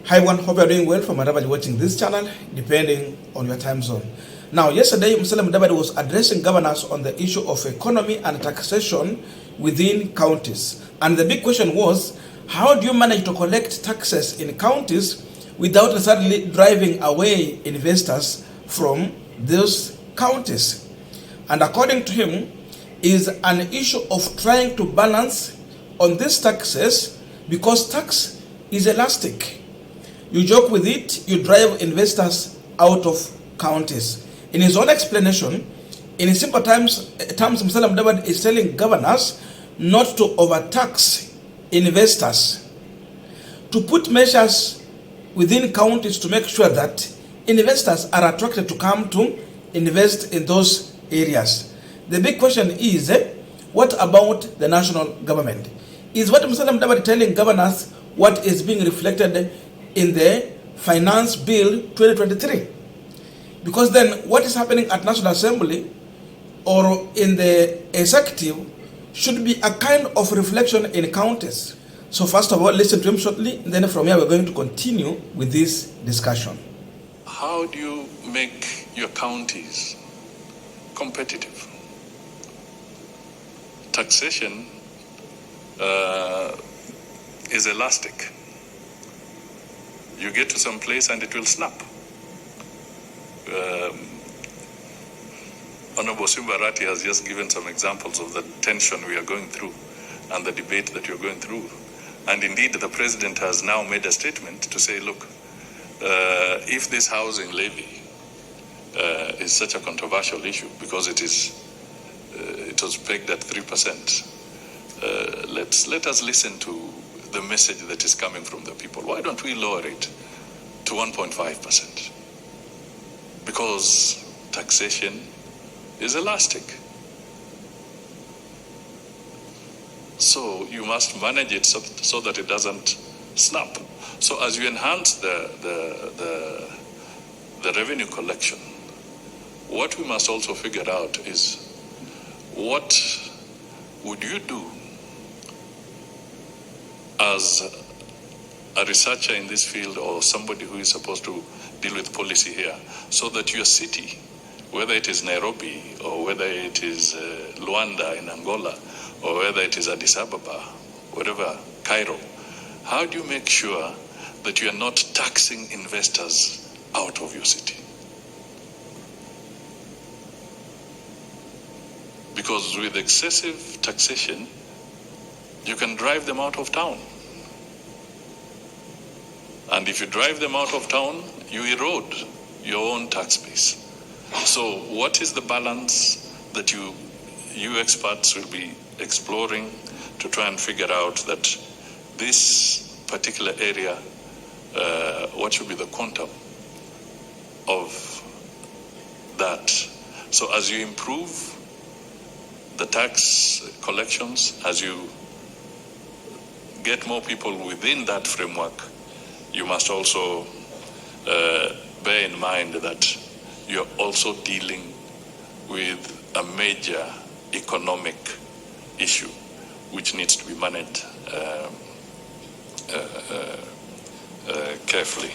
Hi everyone, hope you are doing well from wherever you're watching this channel, depending on your time zone. Now, yesterday, Mudavadi was addressing governors on the issue of economy and taxation within counties. And the big question was, how do you manage to collect taxes in counties without necessarily driving away investors from those counties? And according to him, is an issue of trying to balance on these taxes because tax is elastic. You joke with it, you drive investors out of counties. In his own explanation, in simple terms, Mudavadi is telling governors not to overtax investors, to put measures within counties to make sure that investors are attracted to come to invest in those areas. The big question is, what about the national government? Is what Mudavadi telling governors what is being reflected in the Finance Bill 2023? Because then what is happening at National Assembly or in the executive should be a kind of reflection in counties. So first of all, listen to him shortly, and then from here we're going to continue with this discussion. How do you make your counties competitive? Taxation is elastic. You get to some place and it will snap. Honorable Simbarati has just given some examples of the tension we are going through and the debate that you're going through. And indeed, the president has now made a statement to say, look, if this housing levy is such a controversial issue because it was pegged at 3%, let us listen to the message that is coming from the people. Why don't we lower it to 1.5%? Because taxation is elastic. So you must manage it so that it doesn't snap. So as you enhance the revenue collection, what we must also figure out is what would you do as a researcher in this field or somebody who is supposed to deal with policy here, so that your city, whether it is Nairobi or whether it is Luanda in Angola or whether it is Addis Ababa, whatever, Cairo, how do you make sure that you are not taxing investors out of your city? Because with excessive taxation, you can drive them out of town. And if you drive them out of town, you erode your own tax base. So what is the balance that you experts will be exploring to try and figure out that this particular area, what should be the quantum of that? So as you improve the tax collections, as you get more people within that framework, you must also bear in mind that you're also dealing with a major economic issue which needs to be managed carefully.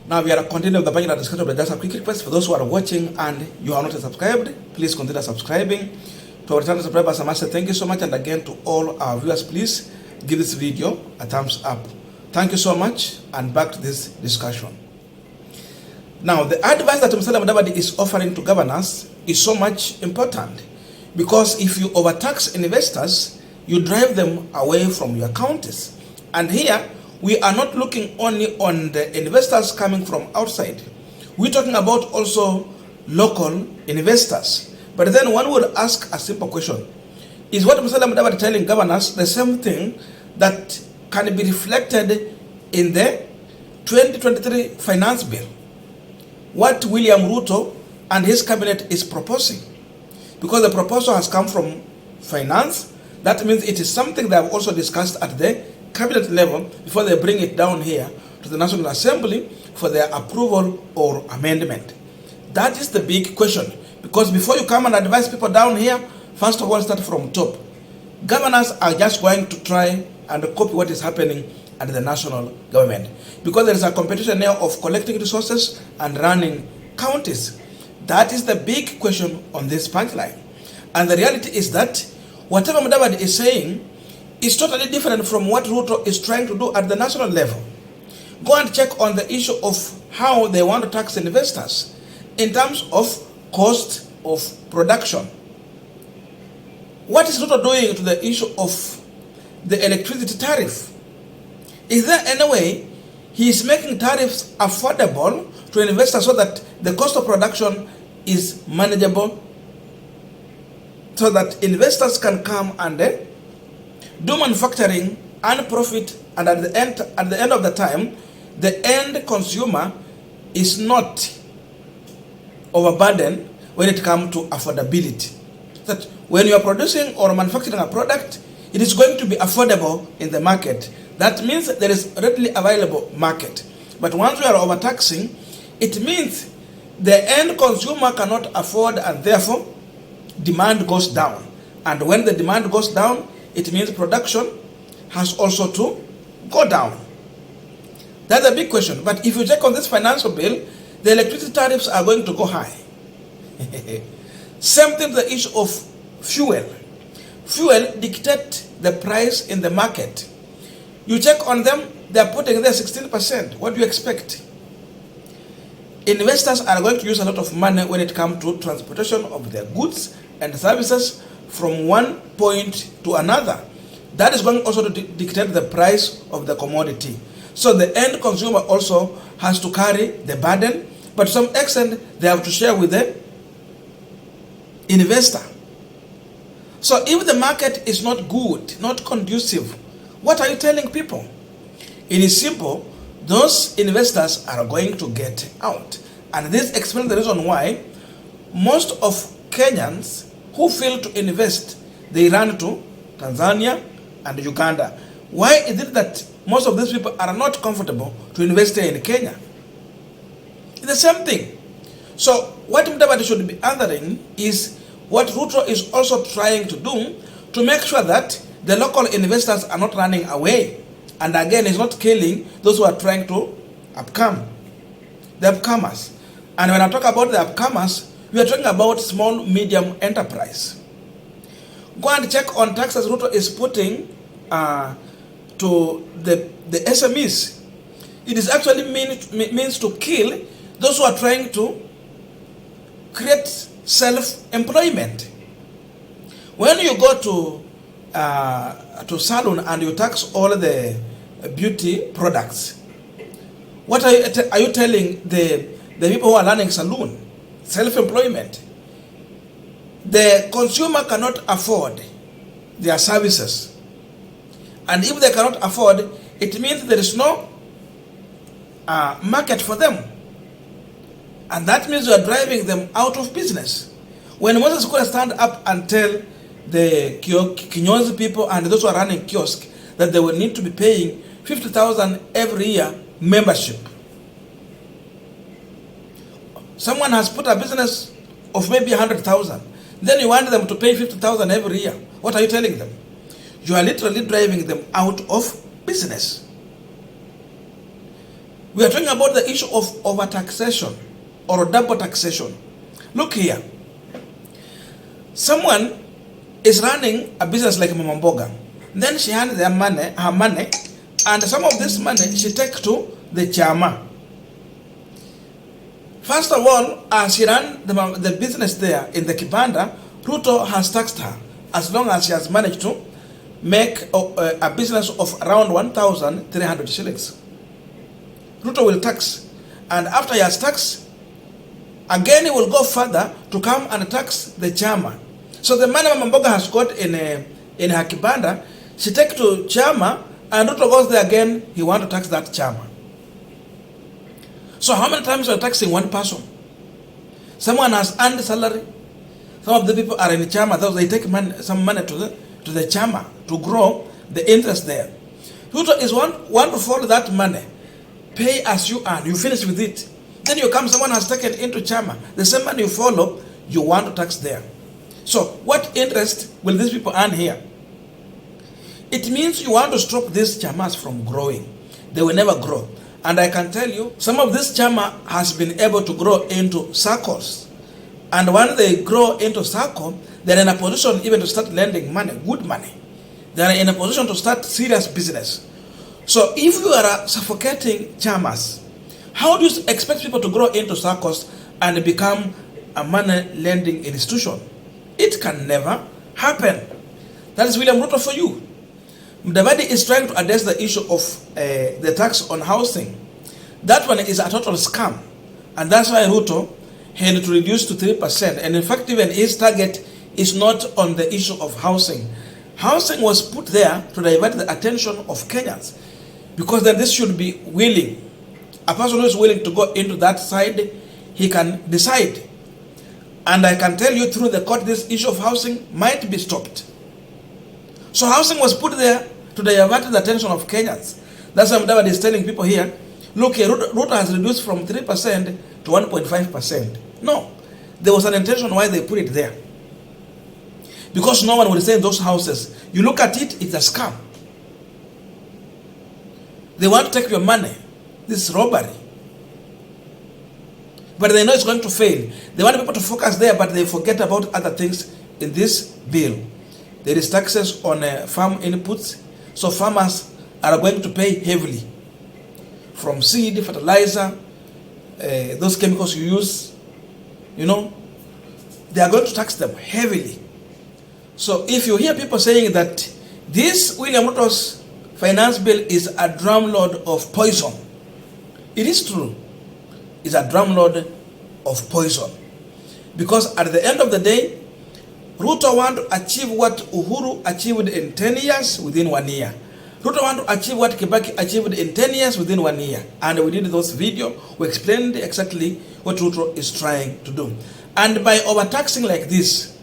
Now we are continuing the budget discussion, but just a quick request for those who are watching and you are not subscribed, please consider subscribing. To our channel subscribers, I must say thank you so much, and again to all our viewers, please give this video a thumbs up. Thank you so much, and back to this discussion. Now, the advice that Mudavadi is offering to governors is so much important, because if you overtax investors, you drive them away from your counties. And here, we are not looking only on the investors coming from outside. We're talking about also local investors. But then one would ask a simple question. Is what Mudavadi telling governors the same thing that can be reflected in the 2023 Finance Bill? What William Ruto and his cabinet is proposing? Because the proposal has come from finance, that means it is something they have also discussed at the cabinet level before they bring it down here to the National Assembly for their approval or amendment. That is the big question. Because before you come and advise people down here, first of all, start from top. Governors are just going to try and copy what is happening at the national government, because there is a competition now of collecting resources and running counties. That is the big question on this punchline. And the reality is that whatever Mudavadi is saying is totally different from what Ruto is trying to do at the national level. Go and check on the issue of how they want to tax investors in terms of cost of production. What is Ruto doing to the issue of the electricity tariff? Is there any way he is making tariffs affordable to investors so that the cost of production is manageable, so that investors can come and do manufacturing and profit, and at the end of the time, the end consumer is not overburdened when it comes to affordability. That when you are producing or manufacturing a product, it is going to be affordable in the market. That means there is readily available market. But once we are overtaxing, it means the end consumer cannot afford, and therefore demand goes down. And when the demand goes down, it means production has also to go down. That's a big question. But if you check on this financial bill, the electricity tariffs are going to go high. Same thing, the issue of fuel. Fuel dictates the price in the market. You check on them, they are putting there 16%. What do you expect? Investors are going to use a lot of money when it comes to transportation of their goods and services from one point to another. That is going also to dictate the price of the commodity. So the end consumer also has to carry the burden, but to some extent they have to share with the investor. So if the market is not good, not conducive, what are you telling people? It is simple. Those investors are going to get out. And this explains the reason why most of Kenyans who fail to invest, they run to Tanzania and Uganda. Why is it that most of these people are not comfortable to invest here in Kenya? It's the same thing. So what Mudavadi should be answering is what Ruto is also trying to do to make sure that the local investors are not running away. And again, it's not killing those who are trying to upcome, the upcomers. And when I talk about the upcomers, we are talking about small, medium enterprise. Go and check on taxes Ruto is putting to the SMEs. It is actually means to kill those who are trying to create self-employment. When you go to salon and you tax all the beauty products, what are you telling the people who are running salon? Self-employment. The consumer cannot afford their services. And if they cannot afford, it means there is no market for them. And that means you are driving them out of business. When Moses could stand up and tell the Kinyozi people and those who are running kiosk that they will need to be paying 50,000 every year membership. Someone has put a business of maybe 100,000. Then you want them to pay 50,000 every year. What are you telling them? You are literally driving them out of business. We are talking about the issue of overtaxation or double taxation. Look here. Someone is running a business like Mama Mboga. Then she hands her money, and some of this money she takes to the chama. First of all, as she ran the business there in the Kibanda, Ruto has taxed her as long as she has managed to make a business of around 1,300 shillings. Ruto will tax, and after he has taxed, again he will go further to come and tax the chama. So the money Mama Mboga has got in her Kibanda, she takes to chama, and Ruto goes there again, he wants to tax that chama. So how many times are you taxing one person? Someone has earned salary. Some of the people are in the chama, those they take some money to the chama to grow the interest there. Ruto is want to follow that money. Pay as you earn, you finish with it. Then you come, someone has taken into chama. The same money you follow, you want to tax there. So what interest will these people earn here? It means you want to stop these chamas from growing. They will never grow. And I can tell you, some of this chama has been able to grow into circles. And when they grow into circle, they're in a position even to start lending money, good money. They're in a position to start serious business. So if you are suffocating chamas, how do you expect people to grow into circles and become a money lending institution? It can never happen. That is William Ruto for you. Mudavadi is trying to address the issue of the tax on housing. That one is a total scam. And that's why Ruto had to reduce to 3%. And in fact, even his target is not on the issue of housing. Housing was put there to divert the attention of Kenyans. Because then this should be willing. A person who is willing to go into that side, he can decide. And I can tell you through the court, this issue of housing might be stopped. So housing was put there to divert the attention of Kenyans. That's why Mudavadi is telling people here, look here, Ruto has reduced from 3% to 1.5%. No, there was an intention why they put it there. Because no one will stay in those houses. You look at it, it's a scam. They want to take your money. This is robbery. But they know it's going to fail. They want people to focus there, but they forget about other things in this bill. There is taxes on farm inputs. So farmers are going to pay heavily. From seed, fertilizer, those chemicals you use, you know, they are going to tax them heavily. So if you hear people saying that this William Ruto's finance bill is a drumload of poison, it is true. It's a drumload of poison. Because at the end of the day, Ruto want to achieve what Uhuru achieved in 10 years within 1 year. Ruto want to achieve what Kibaki achieved in 10 years within 1 year. And we did those videos. We explained exactly what Ruto is trying to do. And by overtaxing like this,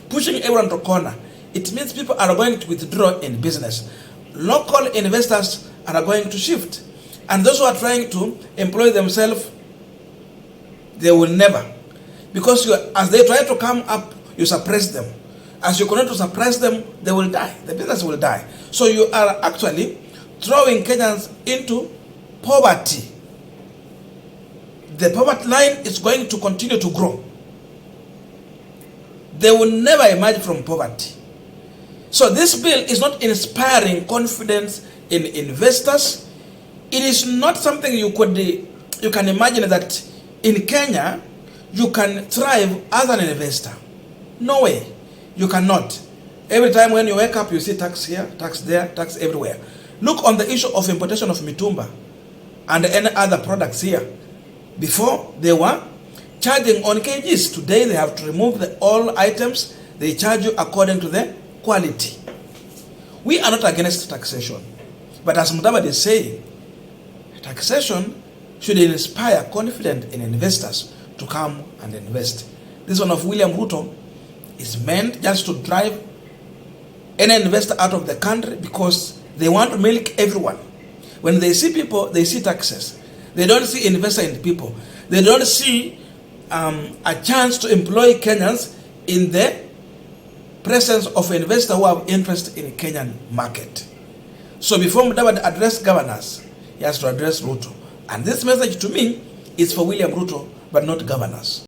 pushing everyone to a corner, it means people are going to withdraw in business. Local investors are going to shift. And those who are trying to employ themselves, they will never. Because as they try to come up, you suppress them. As you continue to suppress them, they will die. The business will die. So you are actually throwing Kenyans into poverty. The poverty line is going to continue to grow. They will never emerge from poverty. So this bill is not inspiring confidence in investors. It is not something you can imagine that in Kenya you can thrive as an investor. No way. You cannot. Every time when you wake up, you see tax here, tax there, tax everywhere. Look on the issue of importation of mitumba and any other products here. Before, they were charging on kgs. Today, they have to remove all items. They charge you according to the quality. We are not against taxation. But as Mudavadi is saying, taxation should inspire confidence in investors to come and invest. This one of William Ruto is meant just to drive any investor out of the country because they want to milk everyone. When they see people, they see taxes. They don't see investor in people. They don't see a chance to employ Kenyans in the presence of investors who have interest in the Kenyan market. So before Mudavadi address governors, he has to address Ruto. And this message to me is for William Ruto, but not governors.